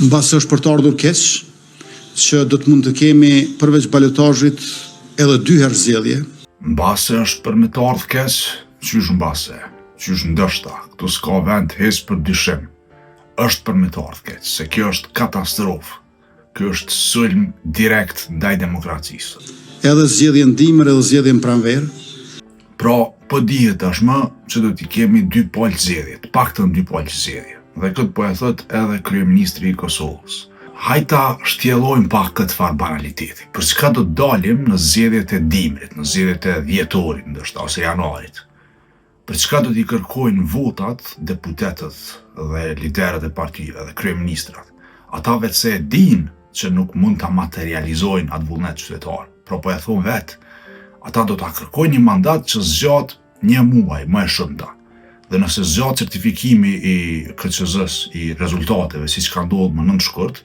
Mbas është për të ardhur keq që do të mund të kemi përveç balotazhit edhe 2 herë zgjedhje. Mbas është për me të ardhur keq, qysh mbase, qysh ndoshta, këtu s'ka vend hes për dyshim. Është për me të ardhur keq, se kjo është katastrofë. Kjo është sulm direkt ndaj demokracisë. Edhe zgjedhjen dimër edhe zgjedhjen pranverë. Pra, po dihet tashmë që do t'i kemi 2 palë zgjedhje, të paktën 2 palë zgjedhje. Dhe këtë po e thot edhe kryeministri i Kosovës. Hajta shtjellojmë pak këtë farë banaliteti. Për çka do të dalim në zgjedhjet e dimrit, në zgjedhjet e dhjetorit, ndoshta ose janarit? Për çka do t'i kërkojnë votat deputetët dhe liderët e partive dhe kryeministrat? Ata vetë se e dinë që nuk mund ta materializojnë atë vullnet qytetar. Pra po e thonë vetë, ata do ta kërkojnë një mandat që zgjat 1 muaj, më e shumta. Dhe nëse zgjat certifikimi i KQZ-s, i rezultateve, siç ka ndodhur më 9 shkurt,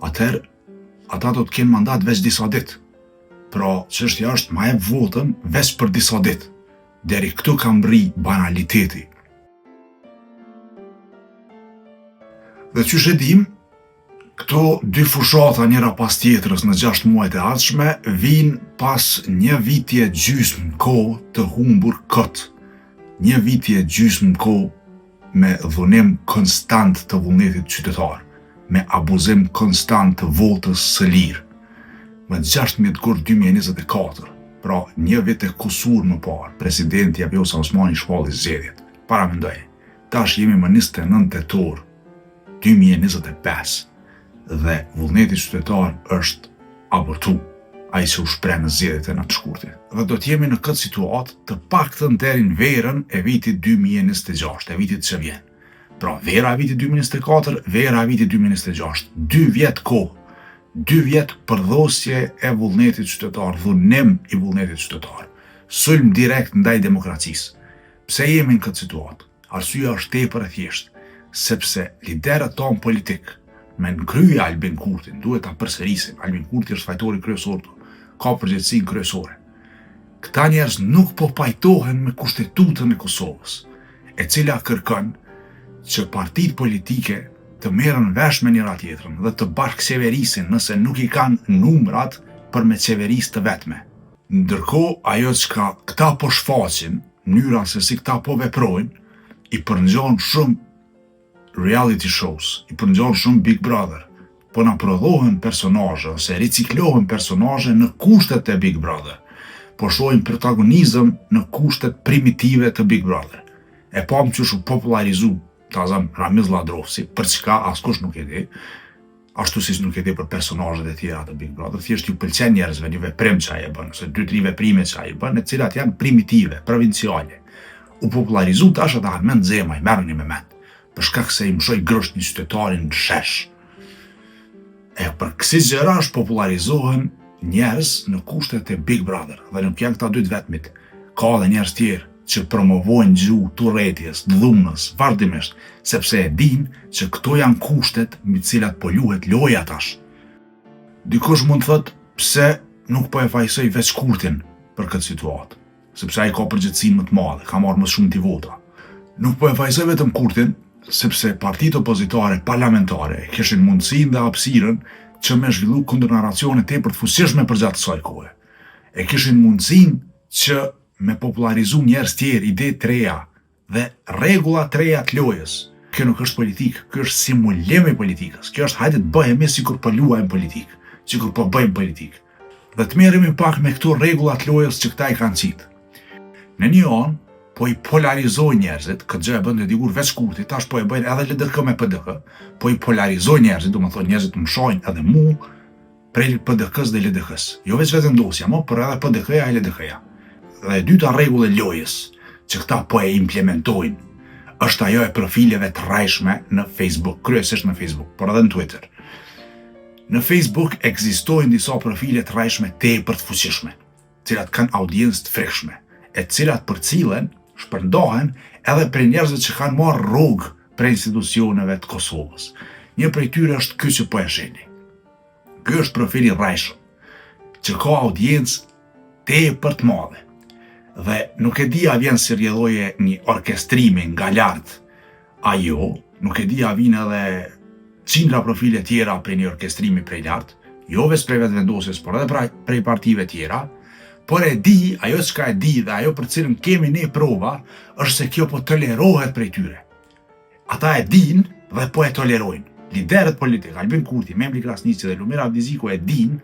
atëherë ata do të kenë mandat veç disa ditë. Pra, çështja është ma jep votën veç për disa ditë. Deri këtu ka mbri banaliteti. Dhe qysh e dim, këto 2 fushata njëra pas tjetrës në 6 muajt e ardhshme vinë pas 1 vitje gjysmë kohë të humbur këtë. 1 vitje gjysmë kohë me dhunim konstant të vullnetit qytetar, me abuzim konstant të votës së lirë. Më 16 gurë 2024, pra 1 vit e kusur më parë, presidenti Vjosa Osmani shpalli zgjedhjet. Para mendoj, tash jemi më 29 tetor 2025. Dhe vullneti qytetar është abortu, ai që u shpreh në zgjedhjet e natë shkurtit. Dhe do të jemi në këtë situatë të paktën deri në verën e vitit 2026, e vitit që vjen. Pra vera e vitit 2024, vera e vitit 2026, 2 vjet kohë, 2 vjet përdhosje e vullnetit qytetar, dhunim i vullnetit qytetar, sulm direkt ndaj demokracisë. Pse jemi në këtë situatë? Arsyeja është tepër e thjeshtë, sepse liderët tonë politikë me nënkryje Albin Kurtin, duhet ta përsërisim. Albin Kurti është fajtori kryesor, ka përgjegjësinë kryesore. Këta njerëz nuk po pajtohen me kushtetutën e Kosovës, e cila kërkon që partitë politike të merren vesh me njëra tjetrën dhe të bashkëqeverisin nëse nuk i kanë numrat për me qeverisë të vetme. Ndërkohë, ajo çka këta po shfaqin, mënyra se si këta po veprojnë, i përngjon shumë reality shows, i përngjon shumë Big Brother, po na prodhohen personazhe ose riciklohen personazhe në kushtet e Big Brother, po shohim protagonizëm në kushtet primitive të Big Brother. E pam që shu popularizu tazëm Ramiz Ladrovsi, për çka askush nuk e di, ashtu si nuk e di për personazhet e tjera të Big Brother, thjesht ju pëlqen njerëzve një veprim që ai e bën, ose 2-3 veprime që ai bën, të cilat janë primitive, provinciale. U popularizu tash ata me nxema, i merrni me mend, për shkak se i mshoj grosht një qytetarin në shesh. E për kësi gjërash popularizohen njerëz në kushtet e Big Brother, dhe nuk janë këta 2 vetmit. Ka dhe njerëz tjerë që promovojnë gjuhë turrëties, dhunës, vazhdimisht, sepse e dinë që këto janë kushtet mbi të cilat po luhet loja tash. Dikush mund të thotë pse nuk po e fajsoj veç Kurtin për këtë situatë, sepse ai ka përgjegjësinë më të madhe, ka marrë më shumë vota. Nuk po e fajsoj vetëm Kurtin, sepse partitë opozitare parlamentare kishin mundësinë dhe hapësirën që me zhvillu kundërnaracione tepër të fuqishme përgjatë kësaj kohe. E kishin mundësinë që me popularizu njerëz tjerë, ide të reja dhe rregulla të reja të lojës. Kjo nuk është politikë, kjo është simulim i politikës. Kjo është hajde të bëhemi sikur po luajmë politikë, sikur po bëjmë politikë. Dhe të merremi pak me këto rregulla të lojës që këta i kanë qitë. Në një anë po i polarizojnë njerëzit, këtë gjë e bën dikur veç Kurti, tash po e bëjnë edhe LDK me PDK, po i polarizojnë njerëzit, do të thonë njerëzit më shohin edhe mu prej PDK-s dhe LDK-s. Jo veç vendosja, por edhe PDK-ja e LDK-ja. Dhe e dyta rregull e lojës që këta po e implementojnë është ajo e profileve të rrajshme në Facebook, kryesisht në Facebook, por edhe në Twitter. Në Facebook ekzistojnë disa profile të rrajshme tepër të fuqishme, të cilat kanë audiencë të frikshme, e cilat përcillen, shpërndahen edhe për njerëzit që kanë marrë rrugë për institucioneve të Kosovës. Një prej tyre është ky që po e shihni. Ky është profili rrajshëm, që ka audiencë tepër të madhe. Dhe nuk e di a vjen si rrjedhoje një orkestrimi nga lart ajo, nuk e di a vjen edhe qindra profile tjera prej një orkestrimi prej lartë, jo vetëm prej vetëvendosjes, por edhe prej partive tjera, por e di, ajo çka e di dhe ajo për cilën kemi ne prova, është se kjo po tolerohet prej tyre. Ata e din dhe po e tolerojnë. Liderët politik, Albin Kurti, Memri Krasniqi dhe Lumir Abdiziku e din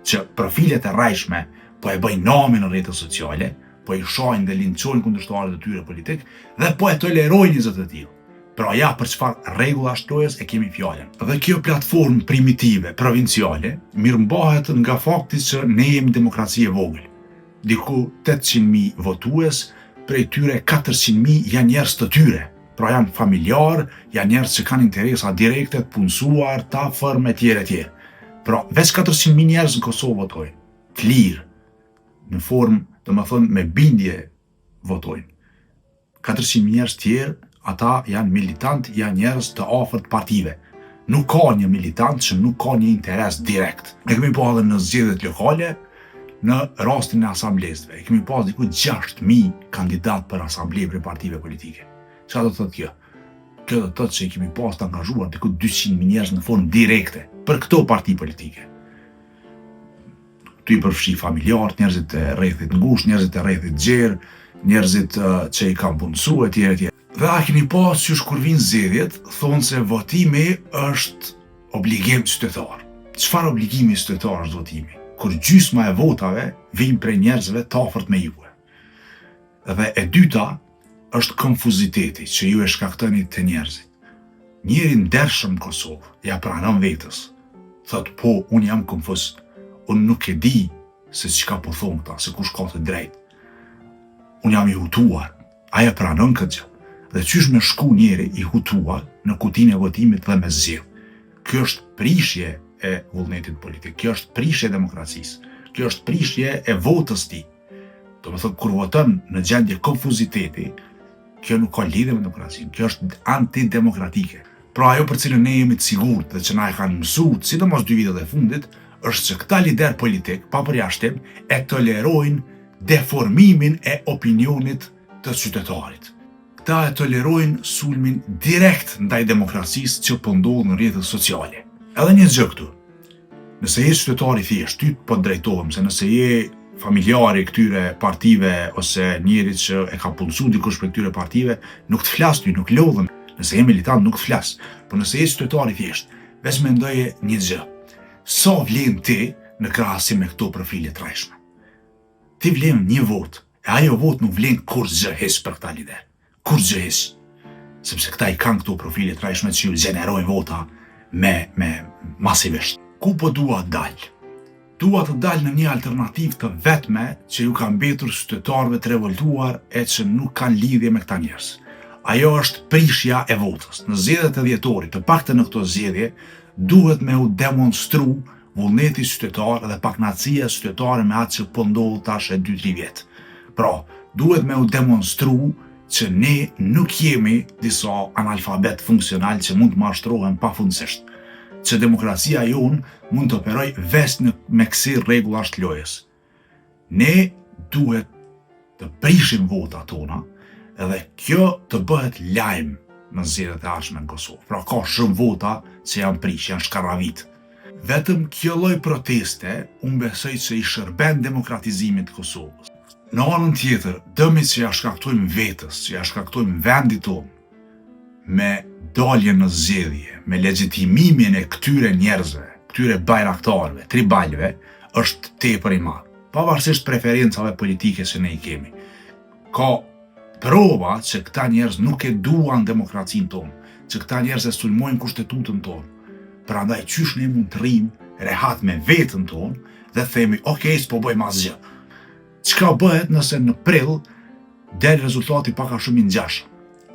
që profilet e rrajshme po e bëjnë namin në rrjetet sociale, po i shohin dhe linçojnë kundërshtarët e tyre politik dhe po e tolerojnë një zë të tillë. Pra ja për çfarë rregullash lojës e kemi fjalën. Dhe kjo platformë primitive, provinciale, mirëmbahet nga fakti që ne jemi demokraci e vogël. Diku 800.000 votues, prej tyre 400.000 janë njerëz të tyre. Pra janë familjar, janë njerëz që kanë interesa direkte, të punësuar, të afërm e tjerë e tjerë. Pra veç 400.000 njerëz në Kosovë votojnë, të lirë, në formë, domethënë me bindje votojnë. 400.000 njerëz tjerë, ata janë militant, janë njerëz të afërt partive. Nuk ka një militant që nuk ka një interes direkt. E kemi pa edhe në zgjedhjet lokale, në rastin e asamblesëve. E kemi pas diku 6.000 kandidat për asamble për partive politike. Çfarë do të thotë kjo? Kjo do të thotë se kemi pas të angazhuar diku 200.000 njerëz në formë direkte për këto parti politike. Tu i përfshi familjarët, njerëzit e rrethit ngushtë, njerëzit e rrethit gjerë, njerëzit që i kanë punësuar etj etj. Dhe a keni pas qysh kur vinë zgjedhjet, thonë se votimi është obligim qytetar. Çfarë obligimi qytetar është votimi? Kur gjysma e votave vijnë prej njerëzve të afërt me ju. Dhe e dyta është konfuziteti që ju e shkaktoni të njerëzit. Njeri ndershëm në Kosovë ja pranon vetës. Thot po, unë jam konfuz. Unë nuk e di se çka po thonë këta, se kush ka të drejtë. Unë jam i hutuar. Aja pranon këtë gjë. Dhe qysh me shku njeri i hutuar në kutinë e votimit dhe me zgjedh. Kjo është prishje e vullnetit politik. Kjo është prishje e demokracisë. Kjo është prishje e votës tij. Do të thotë kur voton në gjendje konfuziteti, kjo nuk ka lidhje me demokracinë. Kjo është antidemokratike. Pra ajo për cilën ne jemi të sigurt dhe që na e kanë mësuar, sidomos 2 vitet e fundit, është që këta lider politik, pa përjashtim, e tolerojnë deformimin e opinionit të qytetarit. Këta e tolerojnë sulmin direkt ndaj demokracisë që po ndodh në rrjetet sociale. Edhe një gjë këtu. Nëse je qytetar i thjesht, ty po drejtohem, se nëse je familjari këtyre partive ose njeri që e ka punësuar dikush për këtyre partive, nuk të flas ty, nuk lodhem. Nëse je militant nuk të flas. Por nëse je qytetar i thjesht, veç mendoje një gjë. Sa vlen ti në krahasim me këto profile të rrajshme? Ti vlen një vot, e ajo vot nuk vlen kurrë hiç për këta lider. Kurrë hiç. Sepse këta i kanë këto profile të rrajshme që ju gjenerojnë vota me masivisht. Ku po dua dal? Dua të dal në një alternativë të vetme që ju ka mbetur qytetarëve të revoltuar e që nuk kanë lidhje me këta njerëz. Ajo është prishja e votës. Në zgjedhjet e dhjetorit, të paktën në këto zgjedhje, duhet me u demonstru vullneti qytetar dhe pakënaqësia qytetare me atë që po ndodh tash e 2-3 vjet. Pra, duhet me u demonstru që ne nuk jemi disa analfabet funksional që mund të mashtrohen pafundësisht. Që demokracia jonë mund të operoj veç me kësi rregullash të lojës. Ne duhet të prishim votat tona edhe kjo të bëhet lajm në zgjedhjet e ardhshme në Kosovë. Pra ka shumë vota që janë prish, janë shkarravit. Vetëm kjo lloj proteste unë besoj se i shërben demokratizimit të Kosovës. Në anën tjetër, dëmit që ja shkaktojmë vetës, që ja shkaktojmë vendit tonë, me dalje në zgjedhje, me legjitimimin e këtyre njerëzve, këtyre bajraktarëve, tribalëve, është tepër i madh. Pavarësisht preferencave politike që ne i kemi. Ka prova që këta njerëz nuk e duan demokracinë tonë, që këta njerëz e sulmojnë kushtetutën tonë. Prandaj qysh ne mund të rrimë rehat me veten tonë dhe themi, okay, s'po bëjmë asgjë. Çka bëhet nëse në prill del rezultati pak a shumë i ngjashëm?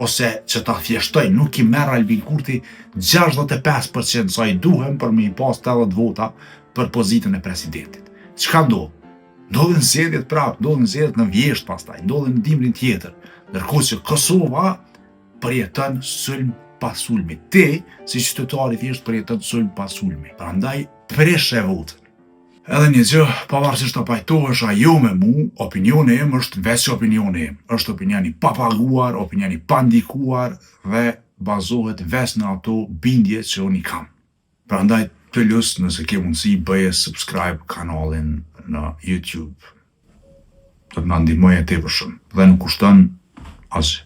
Ose që ta thjeshtoj, nuk i merr Albin Kurti 65% sa i duhem për me i pas 80 vota për pozitën e presidentit. Çka ndodh? Ndodhin zgjedhjet prapë, ndodhin zgjedhjet në vjesht pastaj, ndodhin në dimrin tjetër. Ndërkohë që Kosova përjeton sulm pas sulmi. Ti, si qytetar i thjesht, përjeton sulm pas sulmi. Prandaj preshe votën. Edhe një gjë, pavarësisht të pajtohesh ajo me mu, opinioni im është veç opinioni im. Është opinioni pa paguar, opinioni pa ndikuar dhe bazohet veç në ato bindje që unë i kam. Prandaj të lus nëse ke mundësi bëje subscribe kanalin në YouTube. Do të na ndihmoje tepër shumë dhe nuk kushton asgjë.